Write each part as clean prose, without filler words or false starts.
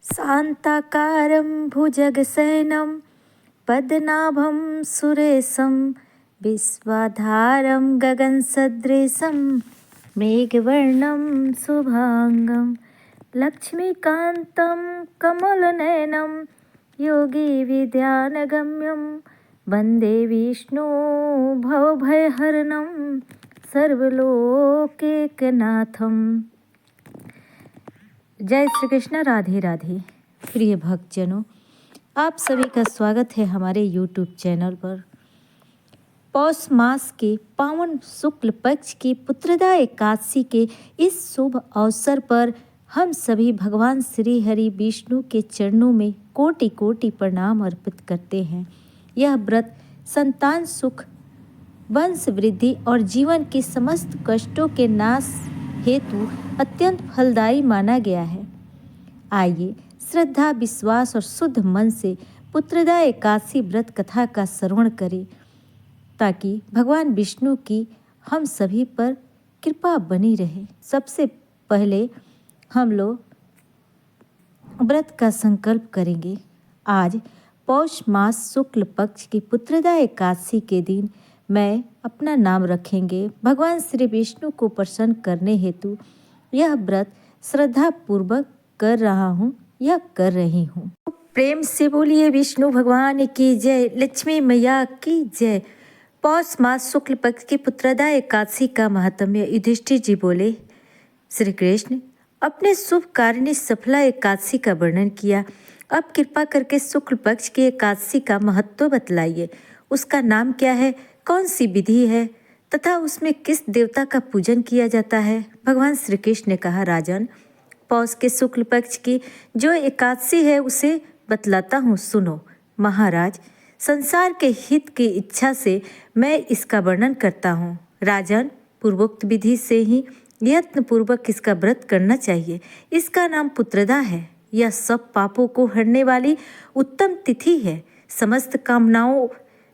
शान्ताकारं भुजगशयनं पद्मनाभं सुरेशं विश्वाधारं गगनसदृशं मेघवर्णं शुभांगं लक्ष्मीकान्तं कमलनयनं योगिविद्यानगम्यं वन्दे विष्णु भवभयहरणं सर्वलोकैकनाथम्। जय श्री कृष्ण। राधे राधे। प्रिय भक्तजनों, आप सभी का स्वागत है हमारे YouTube चैनल पर। पौष मास के पावन शुक्ल पक्ष की पुत्रदा एकादशी के इस शुभ अवसर पर हम सभी भगवान श्री हरि विष्णु के चरणों में कोटि कोटि प्रणाम अर्पित करते हैं। यह व्रत संतान सुख, वंश वृद्धि और जीवन के समस्त कष्टों के नाश हेतु अत्यंत फलदायी माना गया है। आइए श्रद्धा, विश्वास और शुद्ध मन से पुत्रदा एकादशी व्रत कथा का श्रवण करें ताकि भगवान विष्णु की हम सभी पर कृपा बनी रहे। सबसे पहले हम लोग व्रत का संकल्प करेंगे। आज पौष मास शुक्ल पक्ष की पुत्रदा एकादशी के दिन मैं अपना नाम रखेंगे भगवान श्री विष्णु को प्रसन्न करने हेतु यह व्रत श्रद्धा पूर्वक कर रहा हूँ या कर रही हूँ। प्रेम से बोलिए विष्णु भगवान की जय, लक्ष्मी मैया की जय। पौष मास शुक्ल पक्ष की पुत्रदा एकादशी का महात्म्य। युधिष्ठिर जी बोले, श्री कृष्ण अपने शुभ कार्य सफला एकादशी का वर्णन किया। अब कृपा करके शुक्ल पक्ष की एकादशी का महत्व बतलाइए। उसका नाम क्या है, कौन सी विधि है तथा उसमें किस देवता का पूजन किया जाता है। भगवान श्री कृष्ण ने कहा, राजन पौष के शुक्ल पक्ष की जो एकादशी है उसे बतलाता हूँ, सुनो। महाराज, संसार के हित की इच्छा से मैं इसका वर्णन करता हूँ। राजन, पूर्वोक्त विधि से ही यत्न पूर्वक इसका व्रत करना चाहिए। इसका नाम पुत्रदा है। यह सब पापों को हरने वाली उत्तम तिथि है। समस्त कामनाओं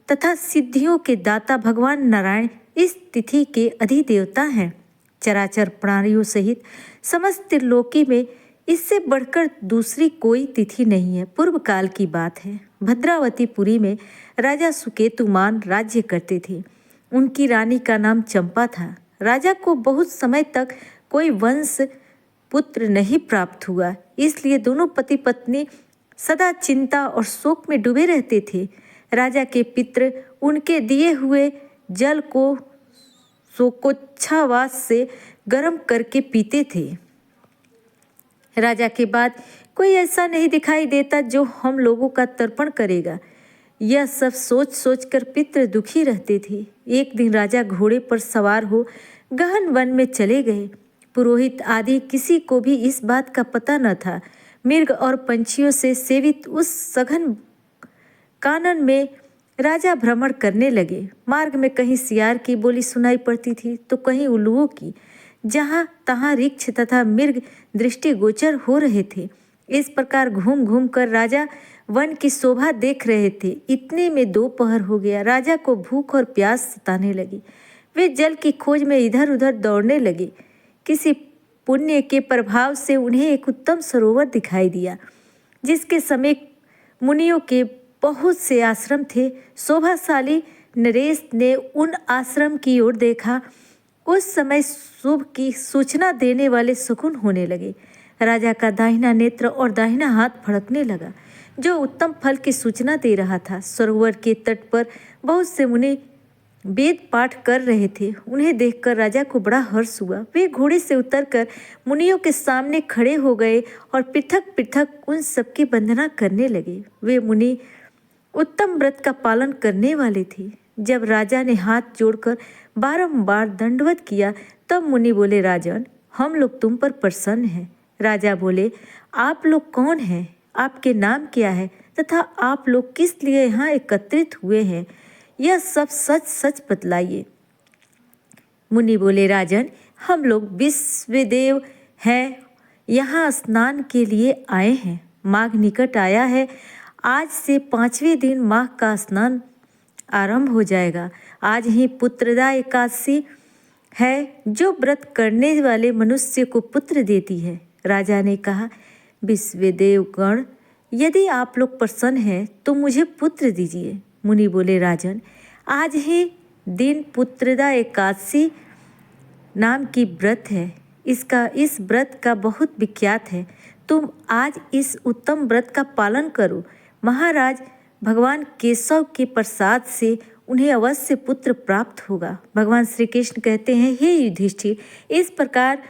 तथा सिद्धियों के दाता भगवान नारायण इस तिथि के अधिदेवता हैं। चराचर प्राणियों सहित समस्त त्रिलोकी में इससे बढ़कर दूसरी कोई तिथि नहीं है। पूर्व काल की बात है। भद्रावतीपुरी में राजा सुकेतुमान राज्य करते थे। उनकी रानी का नाम चंपा था। राजा को बहुत समय तक कोई वंश पुत्र नहीं प्राप्त हुआ, इसलिए दोनों पति पत्नी सदा चिंता और शोक में डूबे रहते थे। राजा के पितृ उनके दिए हुए जल को शोकोच्छ्वास से गर्म करके पीते थे। राजा के बाद कोई ऐसा नहीं दिखाई देता जो हम लोगों का तर्पण करेगा। यह सब सोच सोच कर पितृ दुखी रहते थे। एक दिन राजा घोड़े पर सवार हो गहन वन में चले गए। पुरोहित आदि किसी को भी इस बात का पता न था। मृग और पंछियों से सेवित उस सघन कानन में राजा भ्रमण करने लगे। मार्ग में कहीं सियार की बोली सुनाई पड़ती थी तो कहीं उल्लुओं की। जहाँ तहाँ रिक्ष तथा मृग दृष्टिगोचर हो रहे थे। इस प्रकार घूम घूम कर राजा वन की शोभा देख रहे थे। इतने में दोपहर हो गया। राजा को भूख और प्यास सताने लगी। वे जल की खोज में इधर उधर दौड़ने लगे। किसी पुण्य के प्रभाव से उन्हें एक उत्तम सरोवर दिखाई दिया, जिसके समीप मुनियों के बहुत से आश्रम थे। शोभाशाली नरेश ने उन आश्रम की ओर देखा। उस समय शुभ की सूचना देने वाले शकुन होने लगे। राजा का दाहिना नेत्र और दाहिना हाथ फड़कने लगा, जो उत्तम फल की सूचना दे रहा था। सरोवर के तट पर बहुत से मुनि वेद पाठ कर रहे थे। उन्हें देखकर राजा को बड़ा हर्ष हुआ। वे घोड़े से उतरकर मुनियों के सामने खड़े हो गए और पृथक पृथक उन सबकी वंदना करने लगे। वे मुनि उत्तम व्रत का पालन करने वाले थे। जब राजा ने हाथ जोड़कर बारंबार दंडवत किया तब मुनि बोले, राजन हम लोग तुम पर प्रसन्न हैं। राजा बोले, आप लोग कौन हैं, आपके नाम क्या है तथा आप लोग किस लिए यहाँ एकत्रित हुए हैं, यह सब सच सच बतलाइए। मुनि बोले, राजन हम लोग विश्वदेव हैं, यहाँ स्नान के लिए आए हैं। माघ निकट आया है। आज से 5वें दिन माघ का स्नान आरंभ हो जाएगा। आज ही पुत्रदा एकादशी है जो व्रत करने वाले मनुष्य को पुत्र देती है। राजा ने कहा, विश्वदेवगण, यदि आप लोग प्रसन्न हैं तो मुझे पुत्र दीजिए। मुनि बोले, राजन, आज ही दिन पुत्रदा एकादशी नाम की व्रत है। इस व्रत का बहुत विख्यात है। तुम आज इस उत्तम व्रत का पालन करो। महाराज, भगवान केशव के प्रसाद से उन्हें अवश्य पुत्र प्राप्त होगा। भगवान श्री कृष्ण कहते हैं, हे युधिष्ठिर, इस प्रकार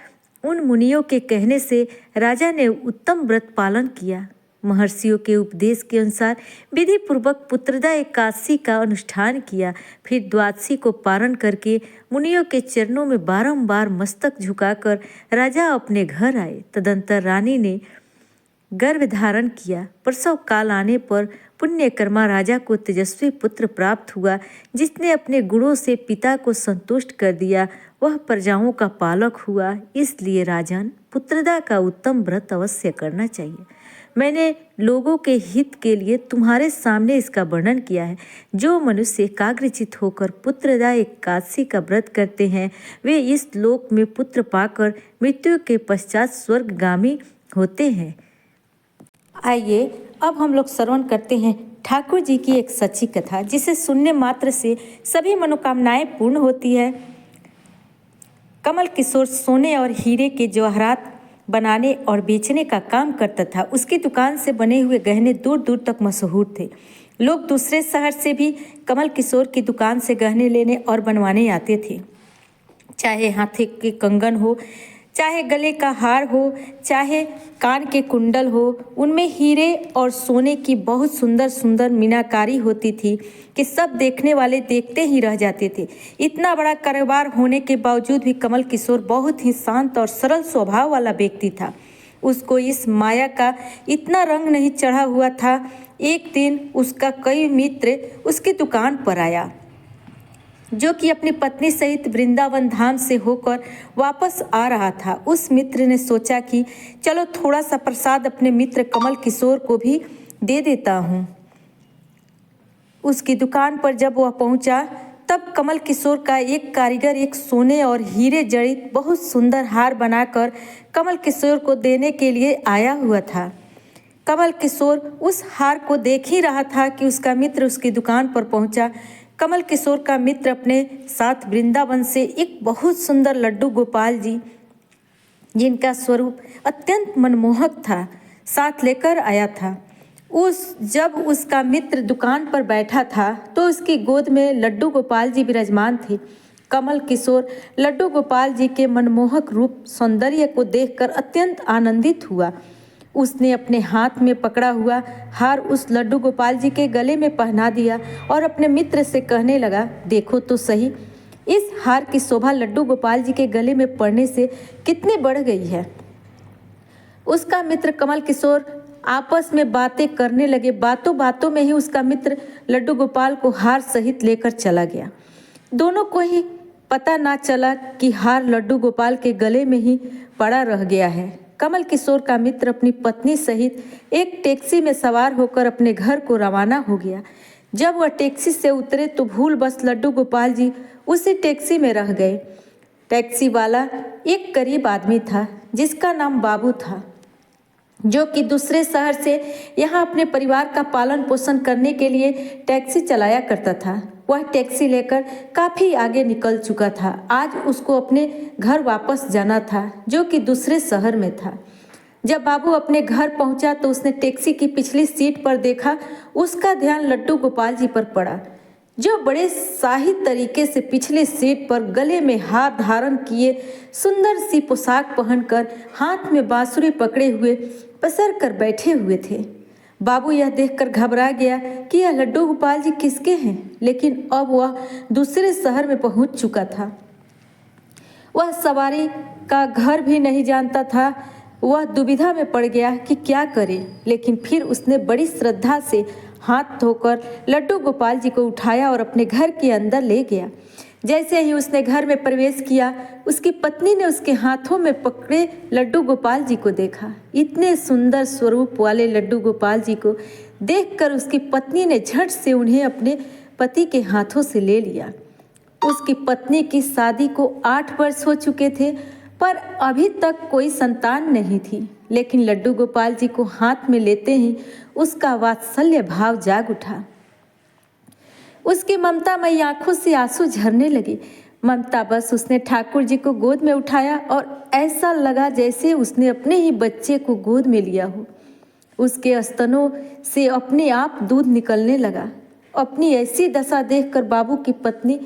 उन मुनियों के कहने से राजा ने उत्तम व्रत पालन किया। महर्षियों के उपदेश के अनुसार विधि पूर्वक पुत्रदा एकादशी का अनुष्ठान किया। फिर द्वादशी को पारण करके मुनियों के चरणों में बारंबार मस्तक झुकाकर राजा अपने घर आए। तदंतर रानी ने गर्भ धारण किया। प्रसव काल आने पर पुण्यकर्मा राजा को तेजस्वी पुत्र प्राप्त हुआ, जिसने अपने गुणों से पिता को संतुष्ट कर दिया। वह प्रजाओं का पालक हुआ। इसलिए राजन, पुत्रदा का उत्तम व्रत अवश्य करना चाहिए। मैंने लोगों के हित के लिए तुम्हारे सामने इसका वर्णन किया है। जो मनुष्य एकाग्रचित होकर पुत्रदा एकादशी का व्रत करते हैं, वे इस लोक में पुत्र पाकर मृत्यु के पश्चात स्वर्गगामी होते हैं। आइए अब हम लोग श्रवण करते हैं ठाकुर जी की एक सच्ची कथा, जिसे सुनने मात्र से सभी मनोकामनाएं पूर्ण होती है। कमल किशोर सोने और हीरे के जवाहरात बनाने और बेचने का काम करता था। उसकी दुकान से बने हुए गहने दूर दूर तक मशहूर थे। लोग दूसरे शहर से भी कमल किशोर की दुकान से गहने लेने और बनवाने आते थे। चाहे हाथे के कंगन हो, चाहे गले का हार हो, चाहे कान के कुंडल हो, उनमें हीरे और सोने की बहुत सुंदर सुंदर मीनाकारी होती थी कि सब देखने वाले देखते ही रह जाते थे। इतना बड़ा कारोबार होने के बावजूद भी कमल किशोर बहुत ही शांत और सरल स्वभाव वाला व्यक्ति था। उसको इस माया का इतना रंग नहीं चढ़ा हुआ था। एक दिन उसका कई मित्र उसकी दुकान पर आया, जो कि अपनी पत्नी सहित वृंदावन धाम से होकर वापस आ रहा था। उस मित्र ने सोचा कि चलो थोड़ा सा प्रसाद अपने मित्र कमल किशोर को भी दे देता हूँ। उसकी दुकान पर जब वह पहुँचा, तब कमल किशोर का एक कारीगर एक सोने और हीरे जड़ित बहुत सुंदर हार बनाकर कमल किशोर को देने के लिए आया हुआ था। कमल किशोर उस हार को देख ही रहा था कि उसका मित्र उसकी दुकान पर पहुँचा। कमल किशोर का मित्र अपने साथ वृंदावन से एक बहुत सुंदर लड्डू गोपाल जी, जिनका स्वरूप अत्यंत मनमोहक था, साथ लेकर आया था। जब उसका मित्र दुकान पर बैठा था तो उसकी गोद में लड्डू गोपाल जी विराजमान थे। कमल किशोर लड्डू गोपाल जी के मनमोहक रूप सौंदर्य को देखकर अत्यंत आनंदित हुआ। उसने अपने हाथ में पकड़ा हुआ हार उस लड्डू गोपाल जी के गले में पहना दिया और अपने मित्र से कहने लगा, देखो तो सही, इस हार की शोभा लड्डू गोपाल जी के गले में पड़ने से कितनी बढ़ गई है। उसका मित्र कमल किशोर आपस में बातें करने लगे। बातों बातों में ही उसका मित्र लड्डू गोपाल को हार सहित लेकर चला गया। दोनों को ही पता ना चला कि हार लड्डू गोपाल के गले में ही पड़ा रह गया है। कमल किशोर का मित्र अपनी पत्नी सहित एक टैक्सी में सवार होकर अपने घर को रवाना हो गया। जब वह टैक्सी से उतरे तो भूल बस लड्डू गोपाल जी उसी टैक्सी में रह गए। टैक्सी वाला एक गरीब आदमी था, जिसका नाम बाबू था, जो कि दूसरे शहर से यहाँ अपने परिवार का पालन पोषण करने के लिए टैक्सी चलाया करता था। वह टैक्सी लेकर काफ़ी आगे निकल चुका था। आज उसको अपने घर वापस जाना था, जो कि दूसरे शहर में था। जब बाबू अपने घर पहुंचा तो उसने टैक्सी की पिछली सीट पर देखा। उसका ध्यान लड्डू गोपाल जी पर पड़ा, जो बड़े शाही तरीके से पिछली सीट पर गले में हार धारण किए, सुंदर सी पोशाक पहनकर, हाथ में बांसुरी पकड़े हुए पसर कर बैठे हुए थे। बाबू यह देखकर घबरा गया कि यह लड्डू गोपाल जी किसके हैं, लेकिन अब वह दूसरे शहर में पहुंच चुका था। वह सवारी का घर भी नहीं जानता था। वह दुविधा में पड़ गया कि क्या करे, लेकिन फिर उसने बड़ी श्रद्धा से हाथ धोकर लड्डू गोपाल जी को उठाया और अपने घर के अंदर ले गया। जैसे ही उसने घर में प्रवेश किया, उसकी पत्नी ने उसके हाथों में पकड़े लड्डू गोपाल जी को देखा। इतने सुंदर स्वरूप वाले लड्डू गोपाल जी को देखकर उसकी पत्नी ने झट से उन्हें अपने पति के हाथों से ले लिया। उसकी पत्नी की शादी को 8 वर्ष हो चुके थे, पर अभी तक कोई संतान नहीं थी। लेकिन लड्डू गोपाल जी को हाथ में लेते ही उसका वात्सल्य भाव जाग उठा। उसकी ममतामयी आंखों से आंसू झरने लगे। ममता बस उसने ठाकुर जी को गोद में उठाया और ऐसा लगा जैसे उसने अपने ही बच्चे को गोद में लिया हो। उसके स्तनों से अपने आप दूध निकलने लगा। अपनी ऐसी दशा देखकर बाबू की पत्नी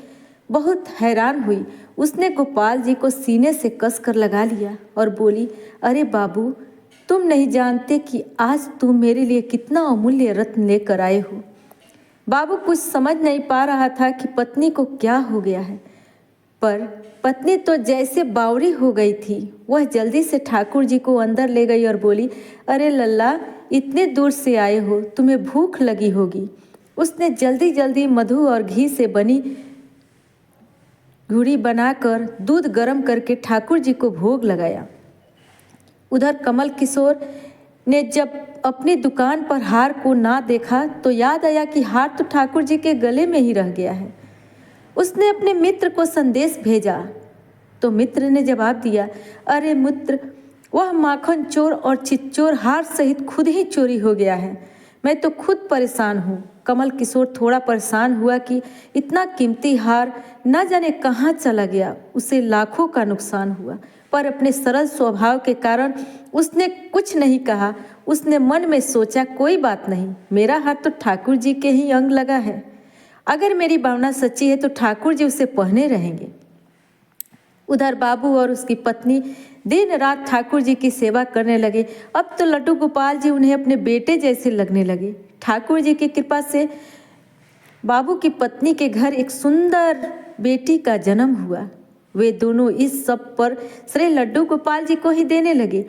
बहुत हैरान हुई। उसने गोपाल जी को सीने से कसकर लगा लिया और बोली, अरे बाबू, तुम नहीं जानते कि आज तुम मेरे लिए कितना अमूल्य रत्न लेकर आए हो। बाबू कुछ समझ नहीं पा रहा था कि पत्नी को क्या हो गया है, पर पत्नी तो जैसे बावरी हो गई थी। वह जल्दी से ठाकुर जी को अंदर ले गई और बोली, अरे लल्ला, इतने दूर से आए हो, तुम्हें भूख लगी होगी। उसने जल्दी जल्दी मधु और घी से बनी घुड़ी बनाकर दूध गर्म करके ठाकुर जी को भोग लगाया। उधर कमल किशोर ने जब अपनी दुकान पर हार को ना देखा तो याद आया कि हार तो ठाकुर जी के गले में ही रह गया है। उसने अपने मित्र को संदेश भेजा तो मित्र ने जवाब दिया, अरे मित्र, वह माखन चोर और चिच्चोर हार सहित खुद ही चोरी हो गया है। मैं तो खुद परेशान हूँ। कमल किशोर थोड़ा परेशान हुआ कि इतना कीमती हार न जाने कहाँ चला गया। उसे लाखों का नुकसान हुआ, पर अपने सरल स्वभाव के कारण उसने कुछ नहीं कहा। उसने मन में सोचा, कोई बात नहीं, मेरा हाथ तो ठाकुर जी के ही अंग लगा है। अगर मेरी भावना सच्ची है तो ठाकुर जी उसे पहने रहेंगे। उधर बाबू और उसकी पत्नी दिन रात ठाकुर जी की सेवा करने लगे। अब तो लड्डू गोपाल जी उन्हें अपने बेटे जैसे लगने लगे। ठाकुर जी की कृपा से बाबू की पत्नी के घर एक सुंदर बेटी का जन्म हुआ। वे दोनों इस सब पर श्री लड्डू गोपाल जी को ही देने लगे।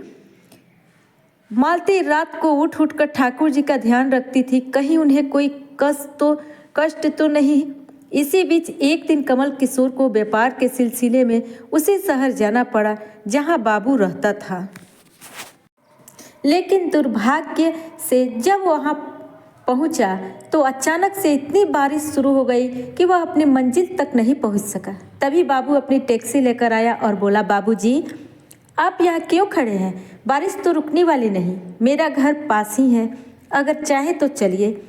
मालती रात को उठ उठ कर ठाकुर जी का ध्यान रखती थी, कहीं उन्हें कोई कष्ट तो नहीं। इसी बीच एक दिन कमल किशोर को व्यापार के सिलसिले में उसी शहर जाना पड़ा जहां बाबू रहता था। लेकिन दुर्भाग्य से जब वहां पहुंचा तो अचानक से इतनी बारिश शुरू हो गई कि वह अपनी मंजिल तक नहीं पहुंच सका। तभी बाबू अपनी टैक्सी लेकर आया और बोला, बाबूजी, आप यहाँ क्यों खड़े हैं? बारिश तो रुकने वाली नहीं, मेरा घर पास ही है, अगर चाहे तो चलिए।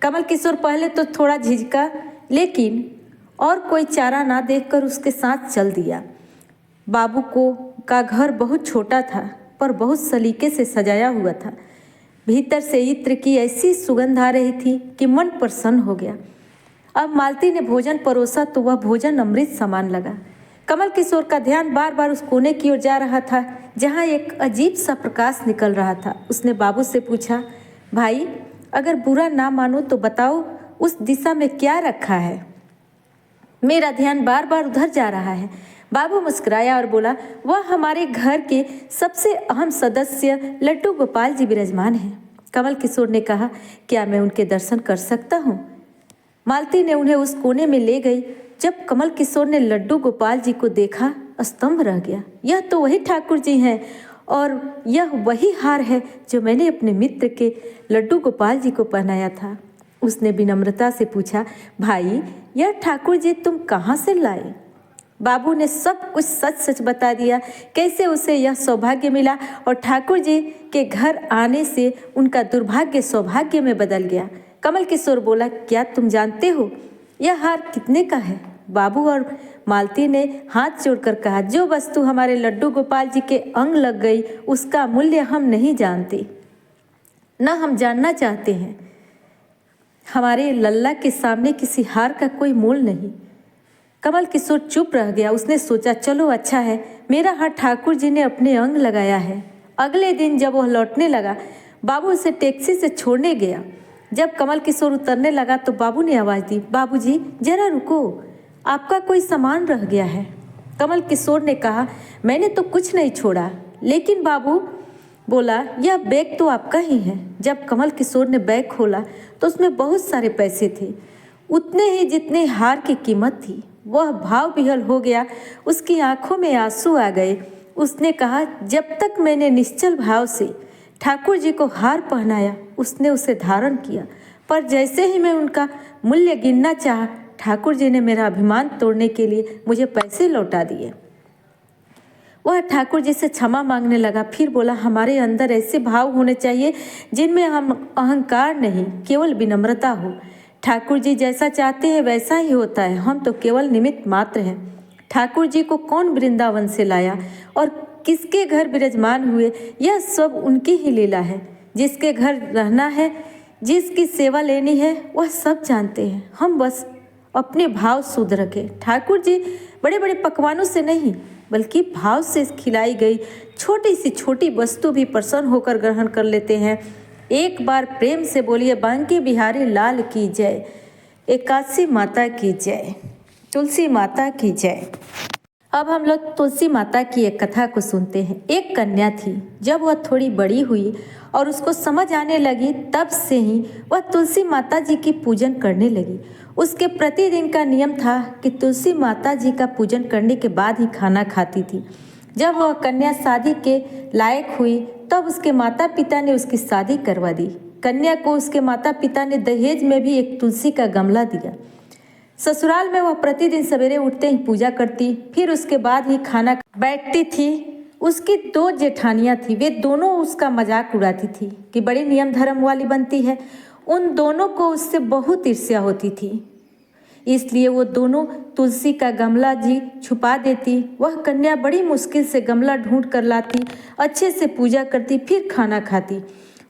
कमल किशोर पहले तो थोड़ा झिझका, लेकिन और कोई चारा ना देखकर उसके साथ चल दिया। बाबू का घर बहुत छोटा था, पर बहुत सलीके से सजाया हुआ था। भीतर से इत्र की ऐसी सुगंध आ रही थी कि मन प्रसन्न हो गया। अब मालती ने भोजन परोसा तो वह भोजन अमृत समान लगा। कमल किशोर का ध्यान बार बार उस कोने की ओर जा रहा था जहाँ एक अजीब सा प्रकाश निकल रहा था। उसने बाबू से पूछा, भाई, अगर बुरा ना मानो तो बताओ, उस दिशा में क्या रखा है? मेरा ध्यान बार बार उधर जा रहा है। बाबू मुस्कुराया और बोला, वह हमारे घर के सबसे अहम सदस्य लड्डू गोपाल जी विराजमान हैं। कमल किशोर ने कहा, क्या मैं उनके दर्शन कर सकता हूँ? मालती ने उन्हें उस कोने में ले गई। जब कमल किशोर ने लड्डू गोपाल जी को देखा, स्तंभ रह गया। यह तो वही ठाकुर जी हैं और यह वही हार है जो मैंने अपने मित्र के लड्डू गोपाल जी को पहनाया था। उसने विनम्रता से पूछा, भाई, यह ठाकुर जी तुम कहाँ से लाए? बाबू ने सब कुछ सच सच बता दिया, कैसे उसे यह सौभाग्य मिला और ठाकुर जी के घर आने से उनका दुर्भाग्य सौभाग्य में बदल गया। कमल किशोर बोला, क्या तुम जानते हो यह हार कितने का है? बाबू और मालती ने हाथ जोड़कर कहा, जो वस्तु हमारे लड्डू गोपाल जी के अंग लग गई उसका मूल्य हम नहीं जानते, न हम जानना चाहते हैं। हमारे लल्ला के सामने किसी हार का कोई मोल नहीं। कमल किशोर चुप रह गया। उसने सोचा, चलो अच्छा है, मेरा हाथ ठाकुर जी ने अपने अंग लगाया है। अगले दिन जब वह लौटने लगा, बाबू उसे टैक्सी से छोड़ने गया। जब कमल किशोर उतरने लगा तो बाबू ने आवाज़ दी, बाबूजी, जरा रुको, आपका कोई सामान रह गया है। कमल किशोर ने कहा, मैंने तो कुछ नहीं छोड़ा। लेकिन बाबू बोला, यह बैग तो आपका ही है। जब कमल किशोर ने बैग खोला तो उसमें बहुत सारे पैसे थे, उतने ही जितने हार की कीमत थी। वह भाव विह्वल हो गया, उसकी आंखों में आंसू आ गए। उसने कहा, जब तक मैंने निश्चल भाव से ठाकुर जी को हार पहनाया, उसने उसे धारण किया, पर जैसे ही मैं उनका मूल्य गिनना चाहा, ठाकुर जी ने मेरा अभिमान तोड़ने के लिए मुझे पैसे लौटा दिए। वह ठाकुर जी से क्षमा मांगने लगा। फिर बोला, हमारे अंदर ऐसे भाव होने चाहिए जिनमें हम अहंकार नहीं, केवल विनम्रता हो। ठाकुर जी जैसा चाहते हैं वैसा ही होता है, हम तो केवल निमित्त मात्र हैं। ठाकुर जी को कौन वृंदावन से लाया और किसके घर विराजमान हुए, यह सब उनकी ही लीला है। जिसके घर रहना है, जिसकी सेवा लेनी है, वह सब जानते हैं। हम बस अपने भाव शुद्ध रखें। ठाकुर जी बड़े बड़े पकवानों से नहीं, बल्कि भाव से खिलाई गई छोटी सी छोटी वस्तु भी प्रसन्न होकर ग्रहण कर लेते हैं। एक बार प्रेम से बोलिए, बांके बिहारी लाल की जय, एकादशी माता की जय, तुलसी माता की जय। अब हम लोग तुलसी माता की एक कथा को सुनते हैं। एक कन्या थी, जब वह थोड़ी बड़ी हुई और उसको समझ आने लगी, तब से ही वह तुलसी माता जी की पूजन करने लगी। उसके प्रतिदिन का नियम था कि तुलसी माता जी का पूजन करने के बाद ही खाना खाती थी। जब वह कन्या शादी के लायक हुई, तब उसके माता पिता ने उसकी शादी करवा दी। कन्या को उसके माता पिता ने दहेज में भी एक तुलसी का गमला दिया। ससुराल में वह प्रतिदिन सवेरे उठते ही पूजा करती, फिर उसके बाद ही खाना बैठती थी। उसकी 2 जेठानियां थी, वे दोनों उसका मजाक उड़ाती थी कि बड़ी नियम धर्म वाली बनती है। उन दोनों को उससे बहुत ईर्ष्या होती थी, इसलिए वो दोनों तुलसी का गमला जी छुपा देती। वह कन्या बड़ी मुश्किल से गमला ढूंढ कर लाती, अच्छे से पूजा करती, फिर खाना खाती।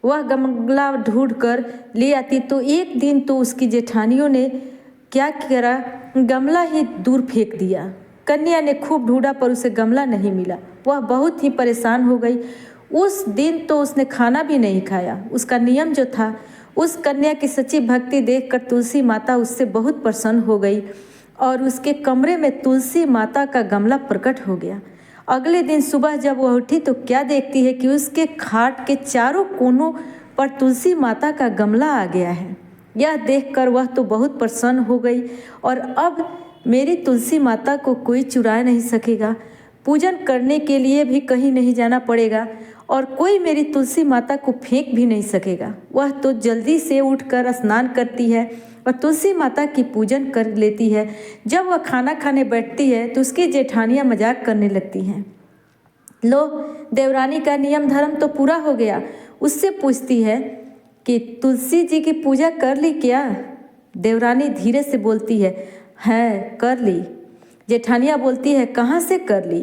वह गमला ढूंढ कर ले आती तो एक दिन तो उसकी जेठानियों ने क्या करा, गमला ही दूर फेंक दिया। कन्या ने खूब ढूंढा पर उसे गमला नहीं मिला। वह बहुत ही परेशान हो गई। उस दिन तो उसने खाना भी नहीं खाया। उसका नियम जो था, उस कन्या की सच्ची भक्ति देखकर तुलसी माता उससे बहुत प्रसन्न हो गई और उसके कमरे में तुलसी माता का गमला प्रकट हो गया। अगले दिन सुबह जब वह उठी तो क्या देखती है कि उसके खाट के चारों कोनों पर तुलसी माता का गमला आ गया है। यह देखकर वह तो बहुत प्रसन्न हो गई और अब मेरी तुलसी माता को कोई चुरा नहीं सकेगा, पूजन करने के लिए भी कहीं नहीं जाना पड़ेगा और कोई मेरी तुलसी माता को फेंक भी नहीं सकेगा। वह तो जल्दी से उठकर स्नान करती है और तुलसी माता की पूजन कर लेती है। जब वह खाना खाने बैठती है तो उसकी जेठानियाँ मजाक करने लगती हैं। लो, देवरानी का नियम धर्म तो पूरा हो गया। उससे पूछती है कि तुलसी जी की पूजा कर ली क्या? देवरानी धीरे से बोलती है कर ली। जेठानिया बोलती है, कहाँ से कर ली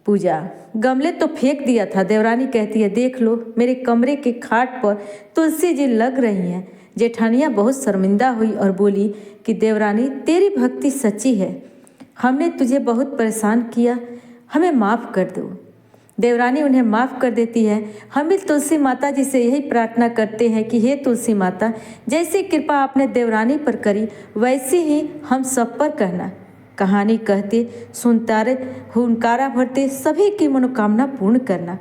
पूजा? गमले तो फेंक दिया था। देवरानी कहती है, देख लो मेरे कमरे के खाट पर तुलसी जी लग रही हैं। जेठानिया बहुत शर्मिंदा हुई और बोली कि देवरानी, तेरी भक्ति सच्ची है, हमने तुझे बहुत परेशान किया, हमें माफ़ कर दो। देवरानी उन्हें माफ़ कर देती है। हम भी तुलसी माता जी से यही प्रार्थना करते हैं कि हे तुलसी माता, जैसी कृपा आपने देवरानी पर करी वैसी ही हम सब पर करना। कहानी कहते सुनतारे हुनकारा भरते सभी की मनोकामना पूर्ण करना।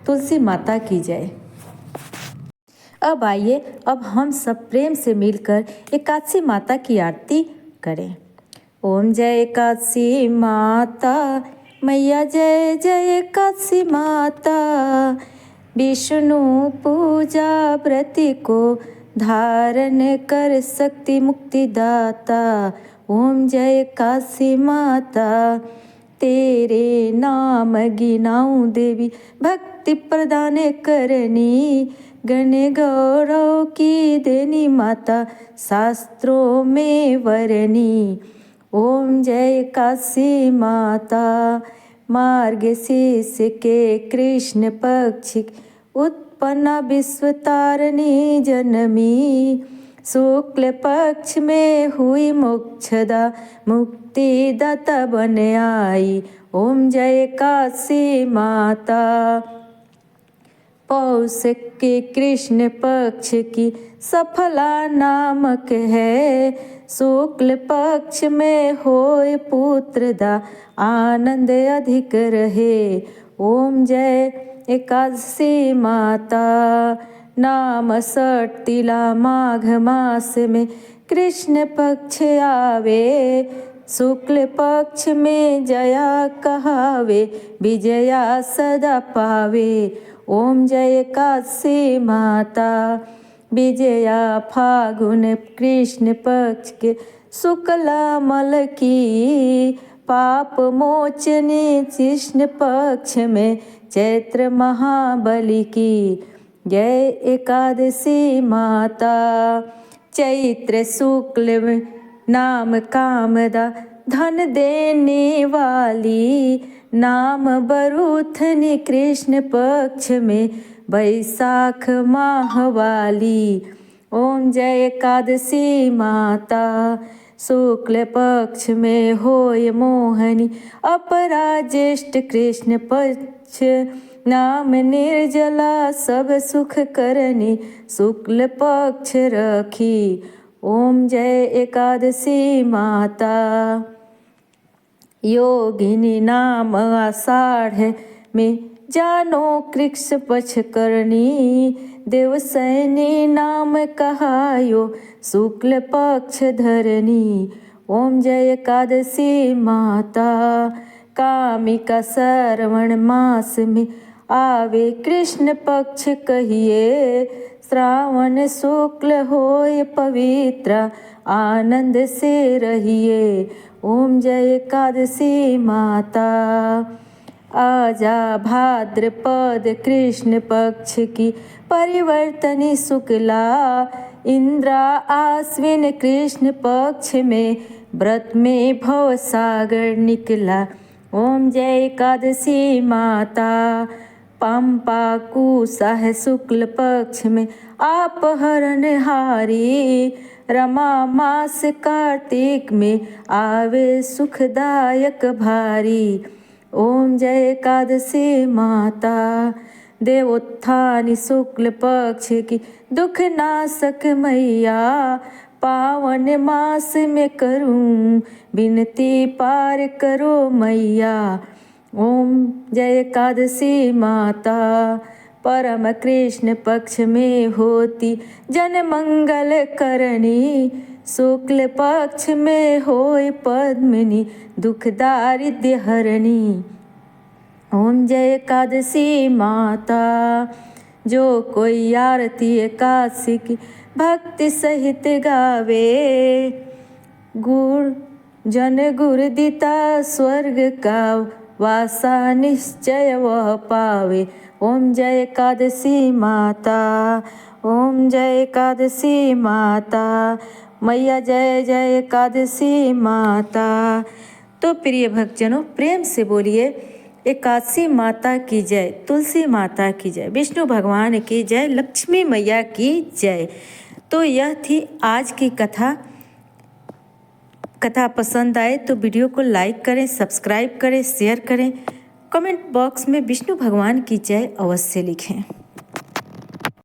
तुलसी माता की जय। अब आइए, अब हम सब प्रेम से मिलकर एकादशी माता की आरती करें। ओम जय एकादशी माता मैया, जय जय एकादशी माता। विष्णु पूजा व्रति को धारण कर शक्ति मुक्ति दाता। ओम जय एकादशी माता, तेरे नाम गिनाऊं देवी, भक्ति प्रदान करनी, गण गौरव की देनी माता, शास्त्रों में वरनी। ओम जय एकादशी माता, मार्गशीर्ष के कृष्ण पक्ष उत्पन्ना विश्व तारिणी जनमी, शुक्ल पक्ष में हुई मोक्षदा, मुक्तिदाता बन आई। ओम जय एकादशी माता, पौष के कृष्ण पक्ष की सफला नामक है, शुक्ल पक्ष में होए पुत्रदा, आनंद अधिक रहे। ओम जय एकादशी माता, नाम सटिला माघ मास में कृष्ण पक्ष आवे, शुक्ल पक्ष में जया कहावे, विजया सदा पावे। ओम जय एकादशी माता, विजया फागुन कृष्ण पक्ष के शुक्ला मल की, पाप मोचने कृष्ण पक्ष में चैत्र महाबली की जय। एकादशी माता चैत्र शुक्ल में नाम कामदा धन देने वाली, नाम बरूथनी कृष्ण पक्ष में बैसाख माह वाली। ओम जय एकादशी माता शुक्ल पक्ष में होय मोहनी, अपरा ज्येष्ठ कृष्ण पक्ष नाम निर्जला सब सुख करनी, शुक्ल पक्ष रखी। ओम जय एकादशी माता योगिनी नाम आषाढ़ में जानो कृक्ष पक्ष करनी, देवसैनी नाम कहायो शुक्ल पक्ष धरनी। ओम जय एकादशी माता कामिका श्रवण मास में आवे कृष्ण पक्ष कहिए, श्रावण शुक्ल होय पवित्र आनंद से रहिए। ओम जय एकादशी माता आजा भाद्रपद कृष्ण पक्ष की परिवर्तनी शुक्ला, इंद्रा आश्विन कृष्ण पक्ष में व्रत में भव सागर निकला। ओम जय एकादशी माता पंपा कुसह शुक्ल पक्ष में आप हरणहारी, रमा मास कार्तिक में आवे सुखदायक भारी। ओम जय एकादशी माता देवोत्थानी शुक्ल पक्ष की दुख नाशक मैया, पावन मास में करूं विनती पार करो मैया। ओम जय एकादशी माता परम कृष्ण पक्ष में होती जन मंगल करनी, शुक्ल पक्ष में होय पद्मिनी दुख दारिद्र्य हरणी। ओम जय एकादशी माता जो कोई आरती एकादशी की भक्ति सहित गावे, गुर जन गुर दिता स्वर्ग का वासा निश्चय वह पावे। ओम जय एकादशी माता ओम जय एकादशी माता मैया जय जय एकादशी माता। तो प्रिय भक्तजनों प्रेम से बोलिए एकादशी माता की जय, तुलसी माता की जय, विष्णु भगवान की जय, लक्ष्मी मैया की जय। तो यह थी आज की कथा पसंद आए तो वीडियो को लाइक करें, सब्सक्राइब करें, शेयर करें, कमेंट बॉक्स में विष्णु भगवान की जय अवश्य लिखें।